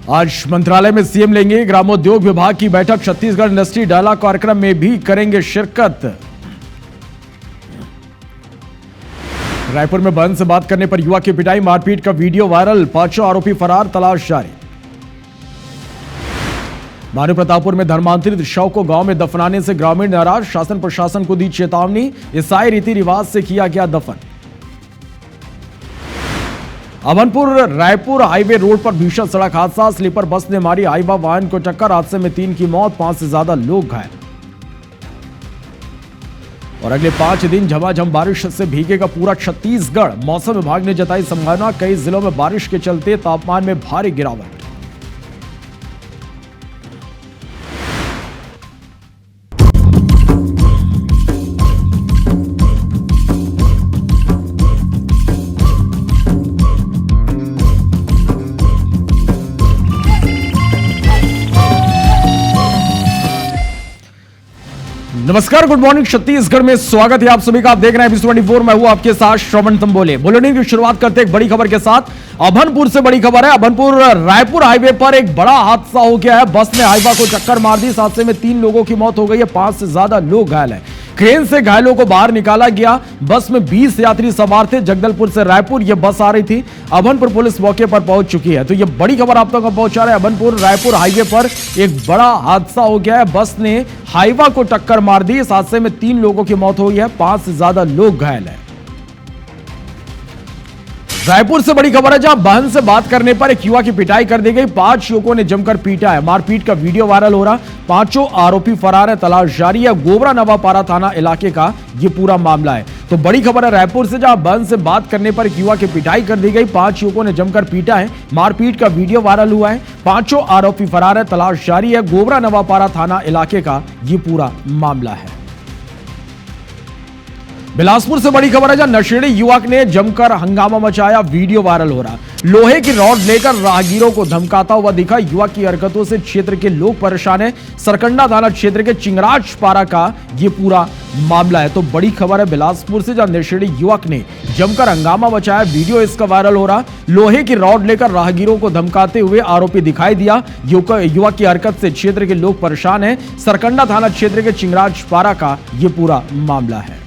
आज मंत्रालय में सीएम लेंगे ग्रामोद्योग विभाग की बैठक। छत्तीसगढ़ इंडस्ट्री डाला कार्यक्रम में भी करेंगे शिरकत। रायपुर में बहन से बात करने पर युवक की पिटाई, मारपीट का वीडियो वायरल, 5 आरोपी फरार, तलाश जारी। भानु प्रतापपुर में धर्मांतरित शव को गांव में दफनाने से ग्रामीण नाराज, शासन प्रशासन को दी चेतावनी, ईसाई रीति रिवाज से किया गया दफन। अभनपुर रायपुर हाईवे रोड पर भीषण सड़क हादसा, स्लीपर बस ने मारी हाईवा वाहन को टक्कर, हादसे में 3 की मौत, 5 से ज्यादा लोग घायल। और अगले 5 दिन झमाझम बारिश से भीगेगा पूरा छत्तीसगढ़, मौसम विभाग ने जताई संभावना, कई जिलों में बारिश के चलते तापमान में भारी गिरावट। नमस्कार, गुड मॉर्निंग। छत्तीसगढ़ में स्वागत है आप सभी का। आप देख रहे हैं एबीसी24, मैं हूं आपके साथ श्रवण तंबोले। बुलेटिन की शुरुआत करते एक बड़ी खबर के साथ। अभनपुर से बड़ी खबर है। अभनपुर रायपुर हाईवे पर एक बड़ा हादसा हो गया है। बस ने हाईवा को टक्कर मार दी। इस हादसे में 3 लोगों की मौत हो गई है, 5 से ज्यादा लोग घायल हैं। क्रेन से घायलों को बाहर निकाला गया। बस में 20 यात्री सवार थे। जगदलपुर से रायपुर यह बस आ रही थी। अभनपुर पुलिस मौके पर पहुंच चुकी है। तो यह बड़ी खबर आप तक पहुंचा रहे हैं। अभनपुर रायपुर हाईवे पर एक बड़ा हादसा हो गया है। बस ने हाईवा को टक्कर मार दी। इस हादसे में 3 लोगों की मौत हुई है, 5 से ज्यादा लोग घायल हैं। रायपुर से बड़ी खबर है, जहां बहन से बात करने पर एक युवा की पिटाई कर दी गई। 5 युवकों ने जमकर पीटा है। मारपीट का वीडियो वायरल हो रहा। 5 आरोपी फरार है, तलाश जारी है। गोबरा नवापारा थाना इलाके का यह पूरा मामला है। तो बड़ी खबर है रायपुर से, जहां बहन से बात करने पर एक युवा की पिटाई कर दी गई। 5 युवकों ने जमकर पीटा है। मारपीट का वीडियो वायरल हुआ है। 5 आरोपी फरार है, तलाश जारी है। गोबरा नवापारा थाना इलाके का यह पूरा मामला है। बिलासपुर से बड़ी खबर है, जहां नशेड़ी युवक ने जमकर हंगामा मचाया, वीडियो वायरल हो रहा। लोहे की रॉड लेकर राहगीरों को धमकाता हुआ दिखा। युवक की हरकतों से क्षेत्र के लोग परेशान हैं। सरकंडा थाना क्षेत्र के चिंगराज पारा का यह पूरा मामला है। तो बड़ी खबर है बिलासपुर से, जहां नशेड़ी युवक ने जमकर हंगामा मचाया, वीडियो इसका वायरल हो रहा। लोहे की रॉड लेकर राहगीरों को धमकाते हुए आरोपी दिखाई दिया। युवक की हरकत से क्षेत्र के लोग परेशान हैं। सरकंडा थाना क्षेत्र के चिंगराज पारा का यह पूरा मामला है।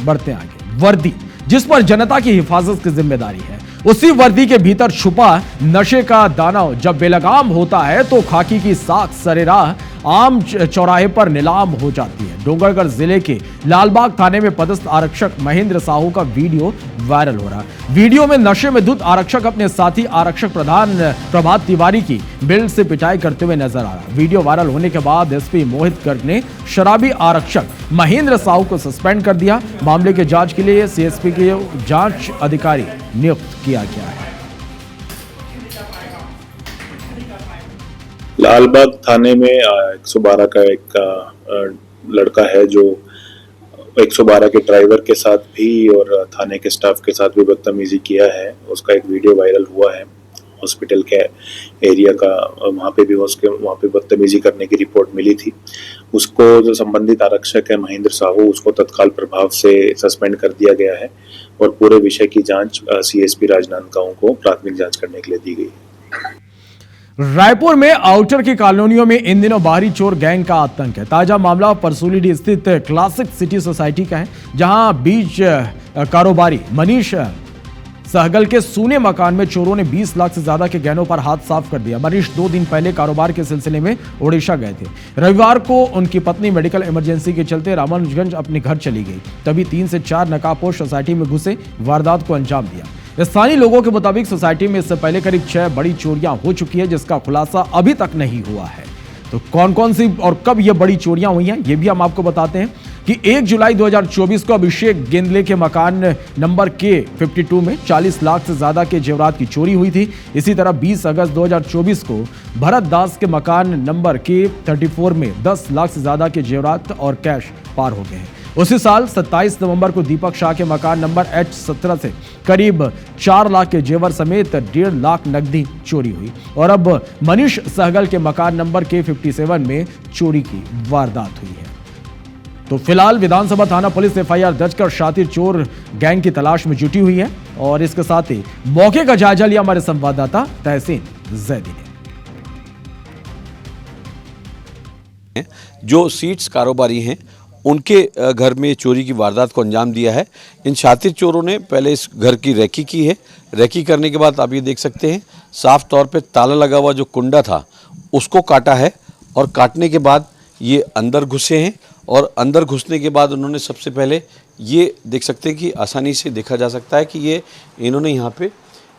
बढ़ते आगे। वर्दी, जिस पर जनता की हिफाजत की जिम्मेदारी है, उसी वर्दी के भीतर छुपा नशे का दानव जब बेलगाम होता है तो खाकी की साख सरेराह आम चौराहे पर नीलाम हो जाती है। डोंगरगढ़ जिले के लालबाग थाने में पदस्थ आरक्षक महेंद्र साहू का वीडियो वायरल हो रहा। वीडियो में नशे में धुत आरक्षक अपने साथी आरक्षक प्रधान प्रभात तिवारी की बेल्ट से पिटाई करते हुए नजर आ रहा। वीडियो वायरल होने के बाद एसपी मोहित गर्ग ने शराबी आरक्षक महेंद्र साहू को सस्पेंड कर दिया। मामले के जांच के लिए सीएसपी के जांच अधिकारी नियुक्त किया गया है। लालबाग थाने में 112 का एक लड़का है जो 112 के ड्राइवर के साथ भी और थाने के स्टाफ के साथ भी बदतमीजी किया है। उसका एक वीडियो वायरल हुआ है हॉस्पिटल के एरिया का। वहाँ पे भी वहाँ पे बदतमीजी करने की रिपोर्ट मिली थी। उसको जो संबंधित आरक्षक है महेंद्र साहू, उसको तत्काल प्रभाव से सस्पेंड कर दिया गया है और पूरे विषय की जांच सीएसपी राजनांदगांव को प्राथमिक जांच करने के लिए दी गई। रायपुर में आउटर की कॉलोनियों में इन दिनों बाहरी चोर गैंग का आतंक है। ताजा मामला परसूलीडीह स्थित क्लासिक सिटी सोसाइटी का है, जहां बीच कारोबारी मनीष सहगल के सूने मकान में चोरों ने 20 लाख से ज्यादा के गहनों पर हाथ साफ कर दिया। मनीष 2 दिन पहले कारोबार के सिलसिले में ओडिशा गए थे। रविवार को उनकी पत्नी मेडिकल इमरजेंसी के चलते रामानुजगंज अपने घर चली गई। तभी 3 से 4 नकाबपोश सोसाइटी में घुसे वारदात को अंजाम दिया। स्थानीय लोगों के मुताबिक सोसाइटी में इससे पहले करीब 6 बड़ी चोरियां हो चुकी है, जिसका खुलासा अभी तक नहीं हुआ है। तो कौन कौन सी और कब ये बड़ी चोरियां हुई हैं, ये भी हम आपको बताते हैं कि 1 जुलाई 2024 को अभिषेक गेंदले के मकान नंबर K52 में 40 लाख से ज्यादा के जेवरात की चोरी हुई थी। इसी तरह 20 अगस्त 2024 को भरत दास के मकान नंबर K34 में 10 लाख से ज्यादा के जेवरात और कैश पार हो गए हैं। उसी साल 27 नवंबर को दीपक शाह के मकान नंबर H17 से करीब 4 लाख के जेवर समेत 1.5 लाख नकदी चोरी हुई। और अब मनीष सहगल के मकान नंबर K57 में चोरी की वारदात हुई है। तो फिलहाल विधानसभा थाना पुलिस एफआईआर दर्ज कर शातिर चोर गैंग की तलाश में जुटी हुई है। और इसके साथ ही मौके का जायजा लिया हमारे संवाददाता तहसीन। जैदी ने। जो सीड्स कारोबारी हैं उनके घर में चोरी की वारदात को अंजाम दिया है। इन शातिर चोरों ने पहले इस घर की रेकी की है। रेकी करने के बाद आप ये देख सकते हैं साफ तौर पे ताला लगा हुआ जो कुंडा था उसको काटा है और काटने के बाद ये अंदर घुसे हैं और अंदर घुसने के बाद उन्होंने सबसे पहले ये देख सकते हैं कि आसानी से देखा जा सकता है कि ये इन्होंने यहाँ पे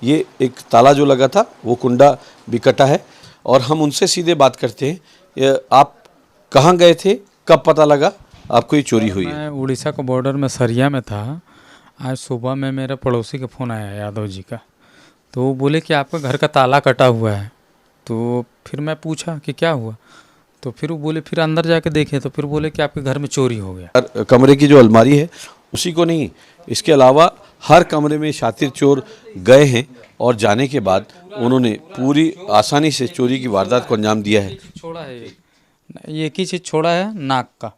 ये एक ताला जो लगा था वो कुंडा भी कटा है। और हम उनसे सीधे बात करते हैं, आप कहाँ गए थे, कब पता लगा आपको ये चोरी हुई है? मैं उड़ीसा के बॉर्डर में सरिया में था। आज सुबह में मेरे पड़ोसी का फ़ोन आया यादव जी का, तो वो बोले कि आपका घर का ताला कटा हुआ है। तो फिर मैं पूछा कि क्या हुआ, तो फिर वो बोले फिर अंदर जाके देखे तो फिर बोले कि आपके घर में चोरी हो गया। कमरे की जो अलमारी है उसी को नहीं, इसके अलावा हर कमरे में शातिर चोर गए हैं और जाने के बाद उन्होंने पूरी आसानी से चोरी की वारदात को अंजाम दिया है। छोड़ा है ये एक ही चीज़ छोड़ा है, नाक का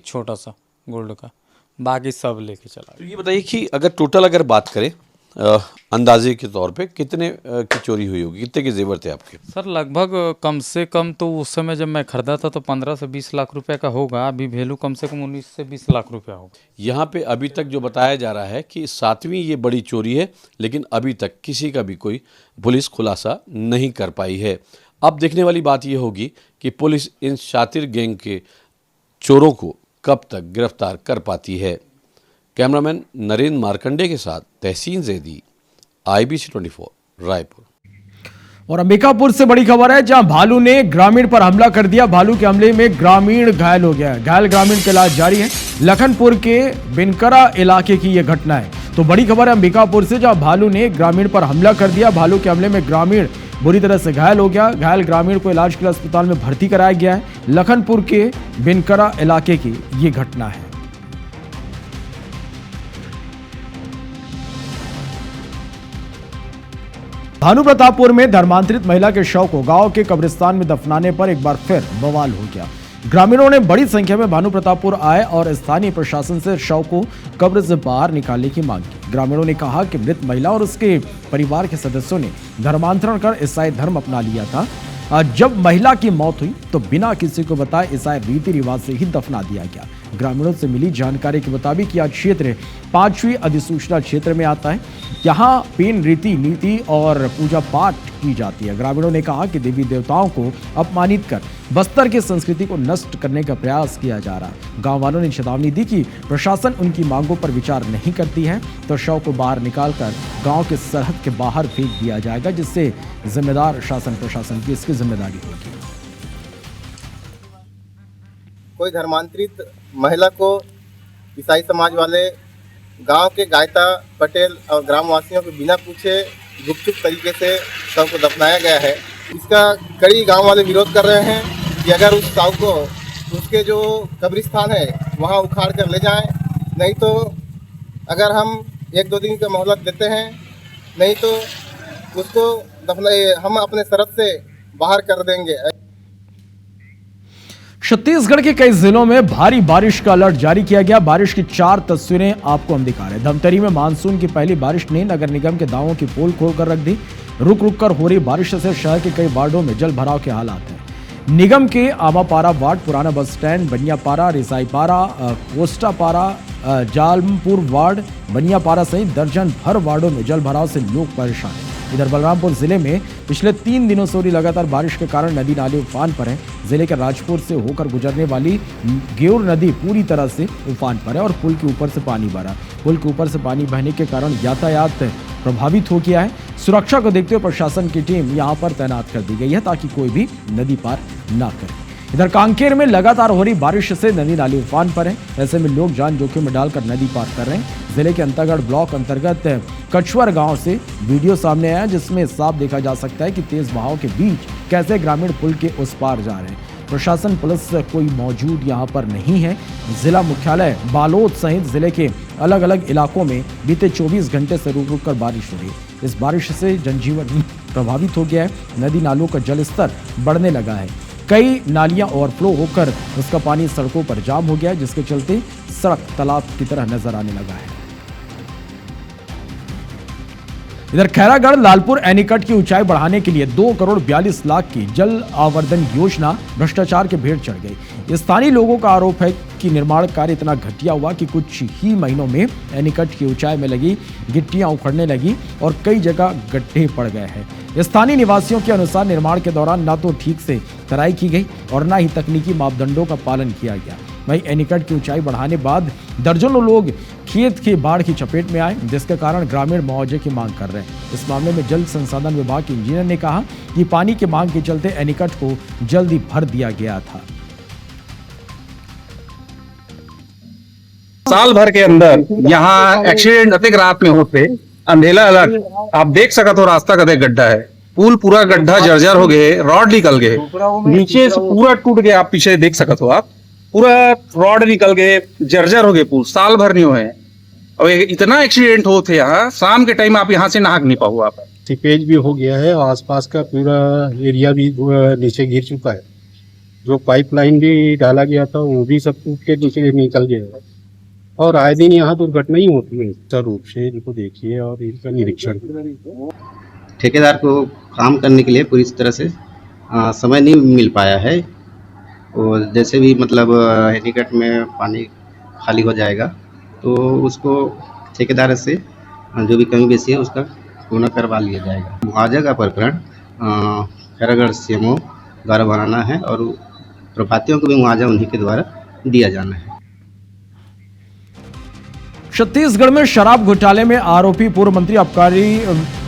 छोटा सा गोल्ड का, बाकी सब लेके चला। तो ये बताइए कि अगर टोटल अगर बात करें अंदाजे के तौर पे कितने की चोरी हुई होगी, कितने के जेवर थे आपके? सर लगभग कम से कम तो उस समय जब मैं खरीदा था तो 15 से 20 लाख रुपए का होगा। अभी वैल्यू कम से कम 19 से 20 लाख रुपया होगा। यहाँ पे अभी तक जो बताया जा रहा है कि 7वीं ये बड़ी चोरी है, लेकिन अभी तक किसी का भी कोई पुलिस खुलासा नहीं कर पाई है। अब देखने वाली बात ये होगी कि पुलिस इन शातिर गैंग के चोरों को कब तक गिरफ्तार कर पाती है। कैमरामैन नरेंद्र मार्कंडे के साथ तहसीन जैदी, IBC 24 रायपुर। और अंबिकापुर से बड़ी खबर है, जहां भालू ने ग्रामीण पर हमला कर दिया। भालू के हमले में ग्रामीण घायल हो गया। घायल ग्रामीण का इलाज जारी है। लखनपुर के बिनकरा इलाके की यह घटना है। तो बड़ी खबर है अंबिकापुर से, जहां भालू ने ग्रामीण पर हमला कर दिया। भालू के हमले में ग्रामीण बुरी तरह से घायल हो गया। घायल ग्रामीण को इलाज के लिए अस्पताल में भर्ती कराया गया है। लखनपुर के बिनकरा इलाके की यह घटना है। भानु प्रतापपुर में धर्मांतरित महिला के शव को गांव के कब्रिस्तान में दफनाने पर एक बार फिर बवाल हो गया। ग्रामीणों ने बड़ी संख्या में भानु प्रतापपुर आए और स्थानीय प्रशासन से शव को कब्र से बाहर निकालने की मांग की। ग्रामीणों ने कहा कि मृत महिला और उसके परिवार के सदस्यों ने धर्मांतरण कर ईसाई धर्म अपना लिया था। जब महिला की मौत हुई तो बिना किसी को बताए ईसाई रीति रिवाज से ही दफना दिया गया। ग्रामीणों से मिली जानकारी के मुताबिक यह क्षेत्र 5वीं अधिसूचना क्षेत्र में आता है। यहाँ पेन रीति नीति और पूजा पाठ की जाती है। ग्रामीणों ने कहा कि देवी देवताओं को अपमानित कर बस्तर की संस्कृति को नष्ट करने का प्रयास किया जा रहा है। गांव वालों ने चेतावनी दी कि प्रशासन उनकी मांगों पर विचार नहीं करती है तो शव को बाहर निकालकर गांव के सरहद के बाहर फेंक दिया जाएगा, जिससे जिम्मेदार शासन प्रशासन की इसकी जिम्मेदारी होगी। कोई धर्मांतरित महिला को ईसाई समाज वाले गांव के गायता पटेल और ग्रामवासियों के बिना पूछे गुपचुप तरीके से शव को दफनाया गया है। इसका कई गांव वाले विरोध कर रहे हैं कि अगर उस शव को उसके जो कब्रिस्तान है वहां उखाड़ कर ले जाएं, नहीं तो अगर हम 1-2 दिन का मोहलत देते हैं, नहीं तो उसको हम अपने सरहद से बाहर कर देंगे। छत्तीसगढ़ के कई जिलों में भारी बारिश का अलर्ट जारी किया गया। बारिश की 4 तस्वीरें आपको हम दिखा रहे हैं। धमतरी में मानसून की पहली बारिश ने नगर निगम के दावों की पोल खोलकर रख दी। रुक रुक कर हो रही बारिश से शहर के कई वार्डों में जल भराव के हालात हैं। निगम के आमापारा वार्ड, पुराना bus stand, Baniyapara, Risaipara, Kostapara, Jalampur ward, Baniyapara सहित दर्जन भर वार्डों में जल भराव से लोग परेशान हैं। इधर बलरामपुर जिले में पिछले 3 दिनों से हो रही लगातार बारिश के कारण नदी नाले उफान पर हैं। जिले के राजपुर से होकर गुजरने वाली गेउर नदी पूरी तरह से उफान पर है और पुल के ऊपर से पानी भरा। पुल के ऊपर से पानी बहने के कारण यातायात प्रभावित हो गया है। सुरक्षा को देखते हुए प्रशासन की टीम यहां पर तैनात कर दी गई है ताकि कोई भी नदी पार ना करे। इधर कांकेर में लगातार हो रही बारिश से नदी नाले उफान पर हैं। ऐसे में लोग जान जोखिम में डालकर नदी पार कर रहे हैं। जिले के अंतरगढ़ ब्लॉक अंतर्गत कछुअर गांव से वीडियो सामने आया, जिसमें साफ देखा जा सकता है कि तेज बहाव के बीच कैसे ग्रामीण पुल के उस पार जा रहे हैं। प्रशासन पुलिस कोई मौजूद यहां पर नहीं है। जिला मुख्यालय बालोद सहित जिले के अलग अलग इलाकों में बीते 24 घंटे से रुक रुक कर बारिश हो रही है। इस बारिश से जनजीवन प्रभावित हो गया है। नदी नालों का जलस्तर बढ़ने लगा है। कई नालियां ओवरफ्लो होकर उसका पानी सड़कों पर जाम हो गया है, जिसके चलते सड़क तालाब की तरह नजर आने लगा है। इधर खैरागढ़ लालपुर एनीकट की ऊंचाई बढ़ाने के लिए 2 करोड़ 42 लाख की जल आवर्धन योजना भ्रष्टाचार के भेंट चढ़ गई। स्थानीय लोगों का आरोप है कि निर्माण कार्य इतना घटिया हुआ कि कुछ ही महीनों में एनीकट की ऊंचाई में लगी गिट्टियां उखड़ने लगी और कई जगह गड्ढे पड़ गए हैं। स्थानीय निवासियों के अनुसार निर्माण के दौरान न तो ठीक से तराई की गई और न ही तकनीकी मापदंडों का पालन किया गया। वहीं एनीकट की ऊंचाई बढ़ाने बाद दर्जनों लोग खेत की बाढ़ की चपेट में आए, जिसके कारण ग्रामीण मुआवजे की मांग कर रहे हैं। इस मामले में जल संसाधन विभाग के इंजीनियर ने कहा कि पानी की मांग के चलते एनीकट को जल्दी भर दिया गया था। साल भर के अंदर यहाँ एक्सीडेंट अतिक रात में होते, अंधेला अलग, आप देख सकत हो रास्ता कदे गड्ढा है, पुल पूरा गड्ढा जर्जर हो गए, रॉड निकल गए, नीचे से पूरा टूट गया, आप पीछे देख सकत हो, आप पूरा रॉड निकल गए, जर्जर हो गए, पुल साल भर नहीं हुए। और इतना एक्सीडेंट होते यहाँ, शाम के टाइम आप यहाँ से नहा नहीं पाओ। आप सीपेज भी हो गया है, आसपास का पूरा एरिया भी नीचे गिर चुका है। जो पाइपलाइन भी डाला गया था वो भी सब टूट के नीचे निकल गया है। और आए दिन यहाँ दुर्घटना ही होती है। निश्चित रूप से इनको देखिए और इनका निरीक्षण। ठेकेदार को काम करने के लिए पूरी तरह से समय नहीं मिल पाया है। और जैसे भी मतलब एनीकट में पानी खाली हो जाएगा तो उसको ठेकेदार से जो भी कमी बेसी है उसका पूर्ण करवा लिया जाएगा। मुआवजा का प्रकरण खैरागढ़ सीएमओ द्वारा बनाना है और प्रभातियों को भी मुआवजा उन्हीं के द्वारा दिया जाना है। छत्तीसगढ़ में शराब घोटाले में आरोपी पूर्व मंत्री आबकारी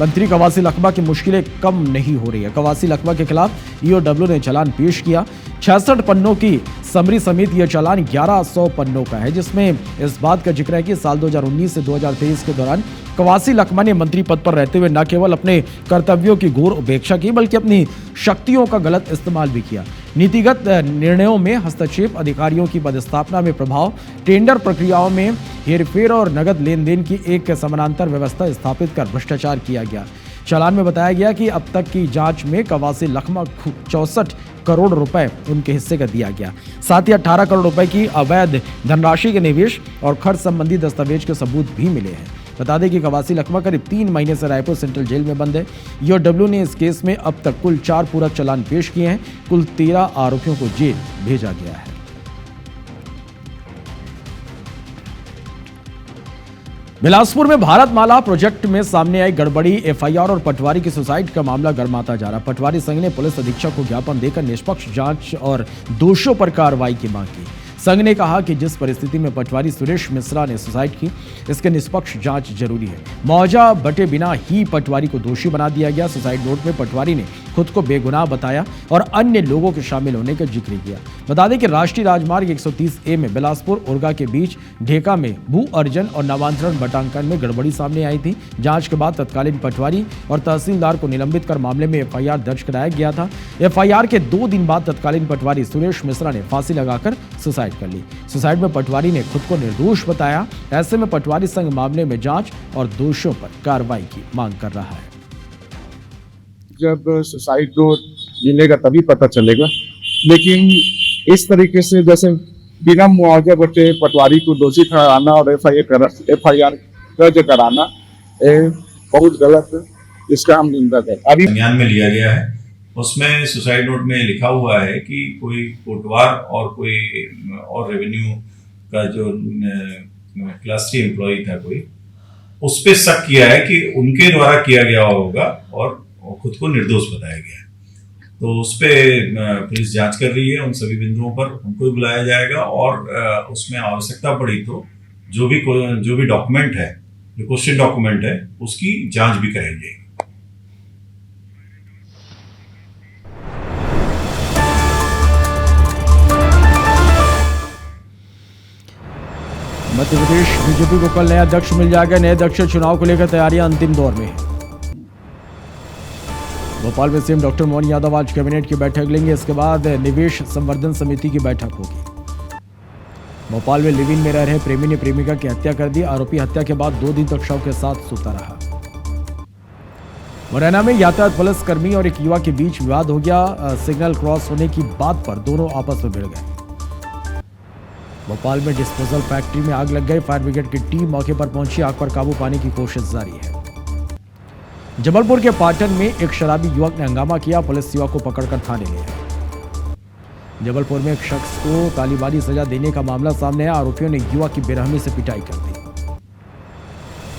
मंत्री कवासी लखमा की मुश्किलें कम नहीं हो रही है। कवासी लखमा के खिलाफ ईओडब्ल्यू ने चालान पेश किया। 66 पन्नों की समरी समेत यह चालान 1100 पन्नों का है, जिसमें इस बात का जिक्र है कि साल 2019 से 2023 के दौरान कवासी लखमा ने मंत्री पद पर रहते हुए न केवल अपने कर्तव्यों की घोर उपेक्षा की बल्कि अपनी शक्तियों का गलत इस्तेमाल भी किया। नीतिगत निर्णयों में हस्तक्षेप, अधिकारियों की पदस्थापना में प्रभाव, टेंडर प्रक्रियाओं में हेरफेर और नगद लेन देन की एक समानांतर व्यवस्था स्थापित कर भ्रष्टाचार किया गया। चालान में बताया गया कि अब तक की जांच में कवासी लखमा 64 करोड़ रुपए उनके हिस्से का दिया गया। साथ ही 18 करोड़ रुपए की अवैध धनराशि के निवेश और खर्च संबंधी दस्तावेज के सबूत भी मिले हैं। बता दें कि कवासी लखमा करीब 3 महीने से रायपुर सेंट्रल जेल में बंद है। ईओडब्ल्यू ने इस केस में अब तक कुल 4 पूरक चालान पेश किए हैं। कुल 13 आरोपियों को जेल भेजा गया है। बिलासपुर में भारतमाला प्रोजेक्ट में सामने आई गड़बड़ी, एफआईआर और पटवारी की सुसाइड का मामला गरमाता जा रहा। पटवारी संघ ने पुलिस अधीक्षक को ज्ञापन देकर निष्पक्ष जांच और दोषियों पर कार्रवाई की मांग की। संघ ने कहा कि जिस परिस्थिति में पटवारी सुरेश मिश्रा ने सुसाइड की, इसके निष्पक्ष जांच जरूरी है। मुआवजा बटे बिना ही पटवारी को दोषी बना दिया गया। सुसाइड नोट में पटवारी ने खुद को बेगुनाह बताया और अन्य लोगों के शामिल होने का जिक्र किया। बता दें कि राष्ट्रीय राजमार्ग 130A में बिलासपुर उर्गा के बीच ढेका में भू अर्जन और नामांतरण बटांकन में गड़बड़ी सामने आई थी। जांच के बाद तत्कालीन पटवारी और तहसीलदार को निलंबित कर मामले में एफआईआर दर्ज कराया गया था। एफआईआर के 2 दिन बाद तत्कालीन पटवारी सुरेश मिश्रा ने फांसी लगाकर सुसाइड कर ली। सुसाइड में पटवारी ने खुद को निर्दोष बताया। ऐसे में पटवारी संघ मामले में जांच और दोषियों पर कार्रवाई की मांग कर रहा है। जब सुसाइड नोट मिलेगा तभी पता चलेगा, लेकिन इस तरीके से जैसे बिना मुआवजा बटे पटवारी को दोषी ठहराना और एफआईआर दर्ज कराना बहुत गलत है। इसका हम निंदा करते हैं। अभी संज्ञान में लिया गया है। उसमें सुसाइड नोट में लिखा हुआ है कि कोई कोटवार और कोई और रेवेन्यू का जो क्लास 3 एम्प्लॉय था कोई, उस पे शक किया है कि उनके द्वारा किया गया होगा और खुद को निर्दोष बताया गया। तो उस पे पुलिस जांच कर रही है। उन सभी बिंदुओं पर उनको भी बुलाया जाएगा और उसमें आवश्यकता पड़ी तो जो भी डॉक्यूमेंट है, जो क्वेश्चन डॉक्यूमेंट है, उसकी जांच भी करेंगे। मध्य प्रदेश बीजेपी को कल नया अध्यक्ष मिल जाएगा। नए अध्यक्ष चुनाव को लेकर तैयारियां अंतिम दौर में है। भोपाल में सीएम डॉक्टर मोहन यादव आज कैबिनेट की बैठक लेंगे। इसके बाद निवेश संवर्धन समिति की बैठक होगी। भोपाल में लिव इन में रह रहे प्रेमी ने प्रेमिका की हत्या कर दी। आरोपी हत्या के बाद 2 दिन तक शव के साथ सोता रहा। मुरैना में यातायात पुलिस कर्मी और एक युवा के बीच विवाद हो गया। सिग्नल क्रॉस होने की बात पर दोनों आपस में भिड़ गए। भोपाल में डिस्पोजल फैक्ट्री में आग लग गई। फायर ब्रिगेड की टीम मौके पर पहुंची। आग पर काबू पाने की कोशिश जारी है। जबलपुर के पाटन में एक शराबी युवक ने हंगामा किया, पुलिस युवक को पकड़कर थाने ले आई। जबलपुर में एक शख्स को तालिबानी सजा देने का मामला सामने आया, आरोपियों ने युवक की बेरहमी से पिटाई कर दी।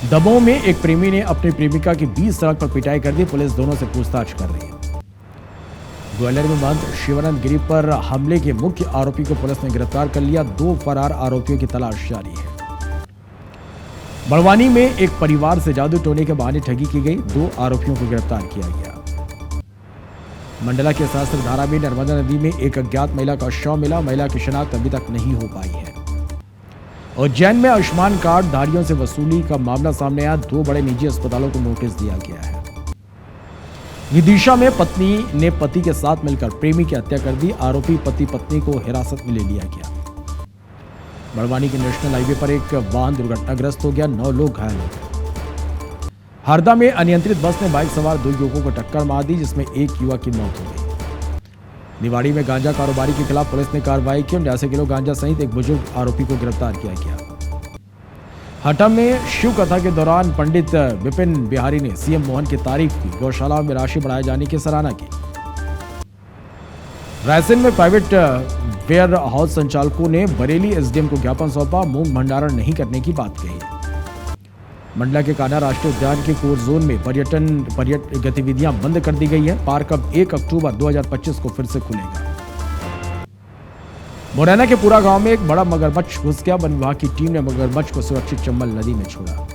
दमोह में एक प्रेमी ने अपनी प्रेमिका की 20 सड़क पर पिटाई कर दी, पुलिस दोनों से पूछताछ कर रही है। ग्वालियर में महंत शिवानंद गिरी पर हमले के मुख्य आरोपी को पुलिस ने गिरफ्तार कर लिया, 2 फरार आरोपियों की तलाश जारी है। बड़वानी में एक परिवार से जादू टोने के बहाने ठगी की गई, 2 आरोपियों को गिरफ्तार किया गया। मंडला के सहस्त्र धारा में नर्मदा नदी में एक अज्ञात महिला का शव मिला, महिला की शिनाख्त अभी तक नहीं हो पाई है। उज्जैन में आयुष्मान कार्ड धारियों से वसूली का मामला सामने आया, 2 बड़े निजी अस्पतालों को नोटिस दिया गया है। विदिशा में पत्नी ने पति के साथ मिलकर प्रेमी की हत्या कर दी, आरोपी पति पत्नी को हिरासत में ले लिया गया। बड़वानी के नेशनल हाईवे पर एक वाहन दुर्घटनाग्रस्त हो गया, 9 लोग घायल हो गए। हरदा में अनियंत्रित बस ने बाइक सवार 2 युवकों को टक्कर मार दी, जिसमें एक युवक की मौत हो गई। निवाड़ी में गांजा कारोबारी के खिलाफ पुलिस ने कार्रवाई की, 89 किलो गांजा सहित एक बुजुर्ग आरोपी को गिरफ्तार किया गया। हटा में शिव कथा के दौरान पंडित विपिन बिहारी ने सीएम मोहन की तारीफ की, गौशाला में राशि बढ़ाए जाने की सराहना की। रायसेन में प्राइवेट वेयर हाउस संचालकों ने बरेली एसडीएम को ज्ञापन सौंपा, मूंग भंडारण नहीं करने की बात कही। मंडला के कान्हा राष्ट्रीय उद्यान के कोर जोन में पर्यटन गतिविधियां बंद कर दी गई है, पार्क अब 1 अक्टूबर 2025 को फिर से खुलेगा। मुरैना के पूरा गांव में एक बड़ा मगरमच्छ घुस गया, वन विभाग की टीम ने मगरमच्छ को सुरक्षित चंबल नदी में छोड़ा।